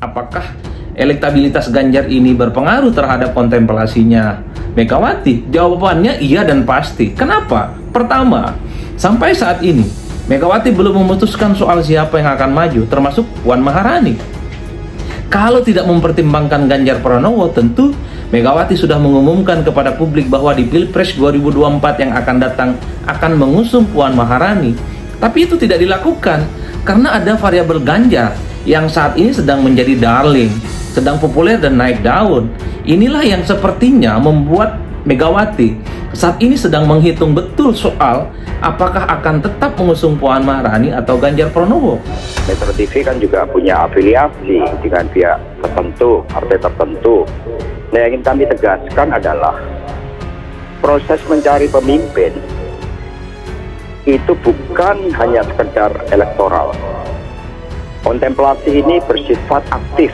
Apakah elektabilitas Ganjar ini berpengaruh terhadap kontemplasinya Megawati? Jawabannya iya dan pasti. Kenapa? Pertama, sampai saat ini Megawati belum memutuskan soal siapa yang akan maju, termasuk Puan Maharani. Kalau tidak mempertimbangkan Ganjar Pranowo, tentu Megawati sudah mengumumkan kepada publik bahwa di Pilpres 2024 yang akan datang akan mengusung Puan Maharani. Tapi itu tidak dilakukan karena ada variabel Ganjar yang saat ini sedang menjadi darling, sedang populer dan naik daun. Inilah yang sepertinya membuat Megawati saat ini sedang menghitung betul soal apakah akan tetap mengusung Puan Maharani atau Ganjar Pranowo. Metro TV kan juga punya afiliasi dengan pihak tertentu, partai tertentu. Nah, yang ingin kami tegaskan adalah proses mencari pemimpin itu bukan hanya sekedar elektoral. Kontemplasi ini bersifat aktif.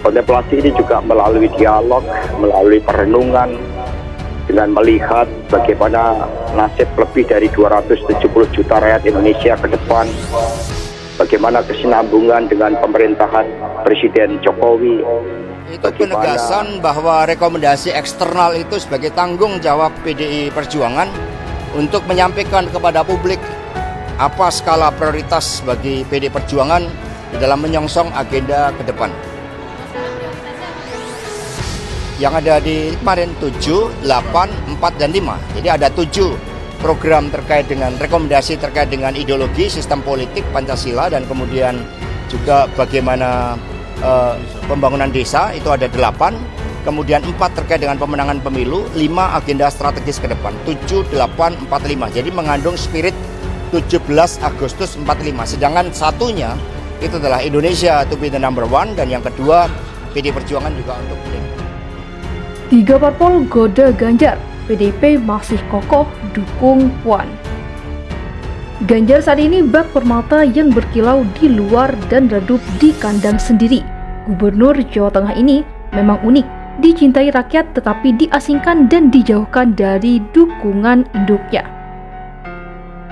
Kontemplasi ini juga melalui dialog, melalui perenungan, dengan melihat bagaimana nasib lebih dari 270 juta rakyat Indonesia ke depan, bagaimana kesinambungan dengan pemerintahan Presiden Jokowi. Itu penegasan bahwa rekomendasi eksternal itu sebagai tanggung jawab PDI Perjuangan untuk menyampaikan kepada publik apa skala prioritas bagi PDI Perjuangan di dalam menyongsong agenda ke depan. Yang ada di kemarin 7, 8, 4, dan 5. Jadi ada 7 program terkait dengan rekomendasi terkait dengan ideologi, sistem politik, Pancasila, dan kemudian juga bagaimana pembangunan desa, itu ada 8. Kemudian 4 terkait dengan pemenangan pemilu, 5 agenda strategis ke depan, 7, 8, 4, 5. Jadi mengandung spirit 17 Agustus 45. Sedangkan satunya itu adalah Indonesia to be the number one, dan yang kedua PDI Perjuangan juga untuk ini. 3 parpol goda Ganjar, PDIP masih kokoh dukung Puan. Ganjar saat ini bak permata yang berkilau di luar dan redup di kandang sendiri. Gubernur Jawa Tengah ini memang unik, dicintai rakyat tetapi diasingkan dan dijauhkan dari dukungan induknya.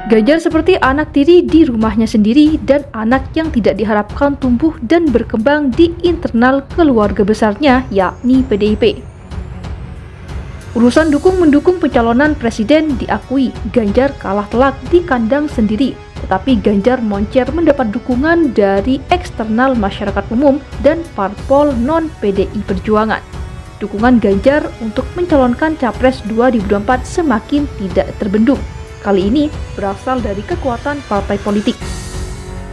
Ganjar seperti anak tiri di rumahnya sendiri dan anak yang tidak diharapkan tumbuh dan berkembang di internal keluarga besarnya, yakni PDIP. Urusan dukung-mendukung pencalonan presiden diakui Ganjar kalah telak di kandang sendiri, tetapi Ganjar moncer mendapat dukungan dari eksternal masyarakat umum dan parpol non-PDI Perjuangan. Dukungan Ganjar untuk mencalonkan Capres 2024 semakin tidak terbendung. Kali ini berasal dari kekuatan partai politik.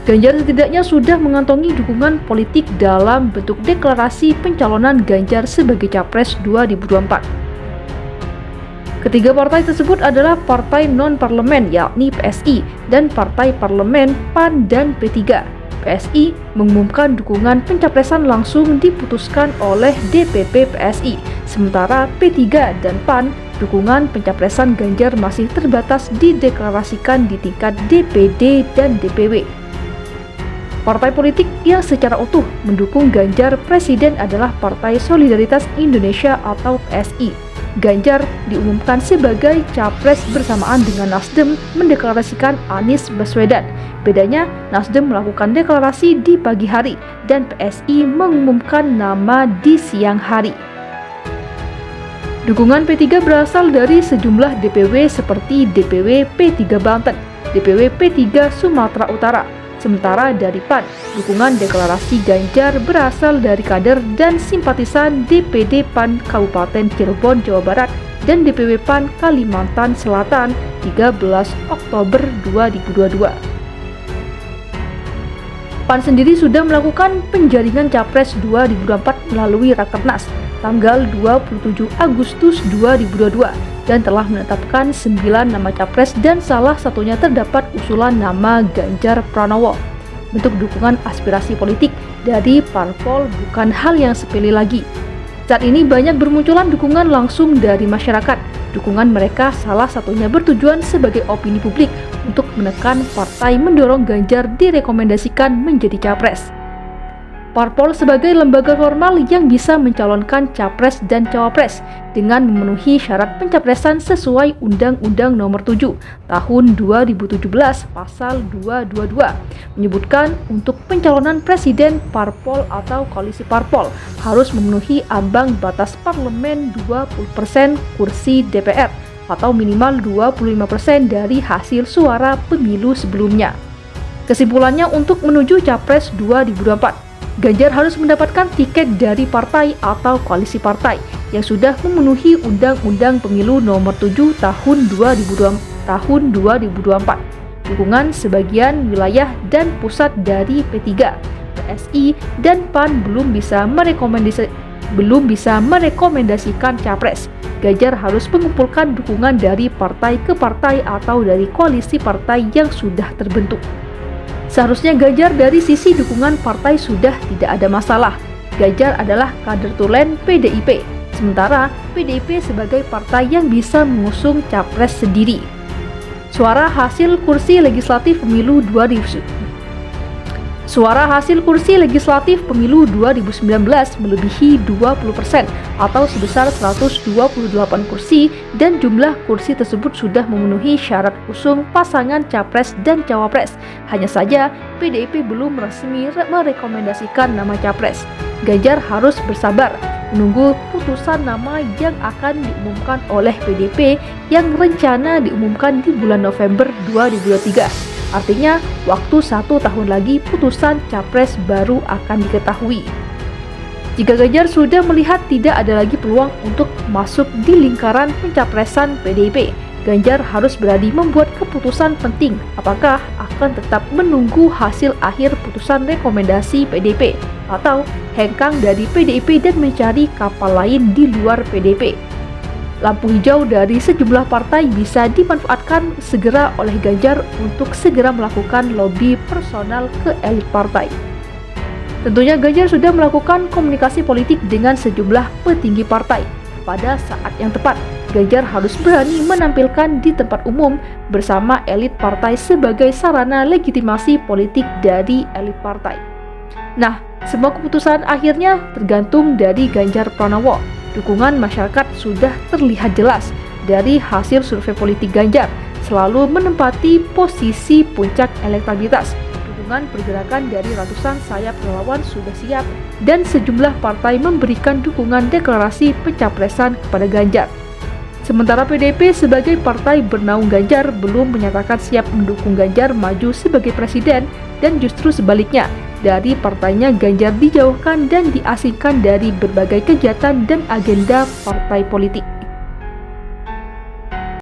Ganjar setidaknya sudah mengantongi dukungan politik dalam bentuk deklarasi pencalonan Ganjar sebagai Capres 2024. Ketiga partai tersebut adalah partai non-parlemen yakni PSI dan partai parlemen PAN dan P3. PSI mengumumkan dukungan pencapresan langsung diputuskan oleh DPP PSI, sementara P3 dan PAN dukungan pencapresan Ganjar masih terbatas dideklarasikan di tingkat DPD dan DPW. Partai politik yang secara utuh mendukung Ganjar presiden adalah Partai Solidaritas Indonesia atau PSI. Ganjar diumumkan sebagai capres bersamaan dengan Nasdem mendeklarasikan Anies Baswedan. Bedanya, Nasdem melakukan deklarasi di pagi hari dan PSI mengumumkan nama di siang hari. Dukungan P3 berasal dari sejumlah DPW seperti DPW P3 Banten, DPW P3 Sumatera Utara. Sementara dari PAN, dukungan deklarasi Ganjar berasal dari kader dan simpatisan DPD PAN Kabupaten Cirebon, Jawa Barat dan DPW PAN Kalimantan Selatan 13 Oktober 2022. PAN sendiri sudah melakukan penjaringan Capres 2024 melalui Rakernas tanggal 27 Agustus 2022 dan telah menetapkan 9 nama capres dan salah satunya terdapat usulan nama Ganjar Pranowo. Bentuk dukungan aspirasi politik dari parpol bukan hal yang sepele lagi. Saat ini banyak bermunculan dukungan langsung dari masyarakat. Dukungan mereka salah satunya bertujuan sebagai opini publik untuk menekan partai mendorong Ganjar direkomendasikan menjadi capres. Parpol sebagai lembaga formal yang bisa mencalonkan capres dan cawapres dengan memenuhi syarat pencapresan sesuai Undang-Undang Nomor 7 Tahun 2017 Pasal 222 menyebutkan untuk pencalonan presiden, parpol atau koalisi parpol harus memenuhi ambang batas parlemen 20% kursi DPR atau minimal 25% dari hasil suara pemilu sebelumnya. Kesimpulannya, untuk menuju Capres 2024, Ganjar harus mendapatkan tiket dari partai atau koalisi partai yang sudah memenuhi Undang-Undang Pemilu Nomor 7 Tahun 2024, dukungan sebagian wilayah dan pusat dari P3, PSI, dan PAN belum bisa merekomendasikan capres. Ganjar harus mengumpulkan dukungan dari partai ke partai atau dari koalisi partai yang sudah terbentuk. Seharusnya Ganjar dari sisi dukungan partai sudah tidak ada masalah. Ganjar adalah kader tulen PDIP, sementara PDIP sebagai partai yang bisa mengusung capres sendiri. Suara hasil kursi legislatif pemilu 2019 melebihi 20% atau sebesar 128 kursi, dan jumlah kursi tersebut sudah memenuhi syarat usung pasangan capres dan cawapres. Hanya saja PDIP belum resmi merekomendasikan nama capres. Ganjar harus bersabar menunggu putusan nama yang akan diumumkan oleh PDIP yang rencana diumumkan di bulan November 2023. Artinya, waktu 1 tahun lagi putusan capres baru akan diketahui. Jika Ganjar sudah melihat tidak ada lagi peluang untuk masuk di lingkaran pencapresan PDIP, Ganjar harus berani membuat keputusan penting apakah akan tetap menunggu hasil akhir putusan rekomendasi PDIP atau hengkang dari PDIP dan mencari kapal lain di luar PDIP. Lampu hijau dari sejumlah partai bisa dimanfaatkan segera oleh Ganjar untuk segera melakukan lobby personal ke elit partai. Tentunya Ganjar sudah melakukan komunikasi politik dengan sejumlah petinggi partai. Pada saat yang tepat, Ganjar harus berani menampilkan di tempat umum bersama elit partai sebagai sarana legitimasi politik dari elit partai. Nah, semua keputusan akhirnya tergantung dari Ganjar Pranowo. Dukungan masyarakat sudah terlihat jelas dari hasil survei politik. Ganjar selalu menempati posisi puncak elektabilitas. Dukungan pergerakan dari ratusan sayap relawan sudah siap dan sejumlah partai memberikan dukungan deklarasi pencapresan kepada Ganjar. Sementara PDIP sebagai partai bernaung Ganjar belum menyatakan siap mendukung Ganjar maju sebagai presiden, dan justru sebaliknya, dari partainya Ganjar dijauhkan dan diasingkan dari berbagai kegiatan dan agenda partai politik.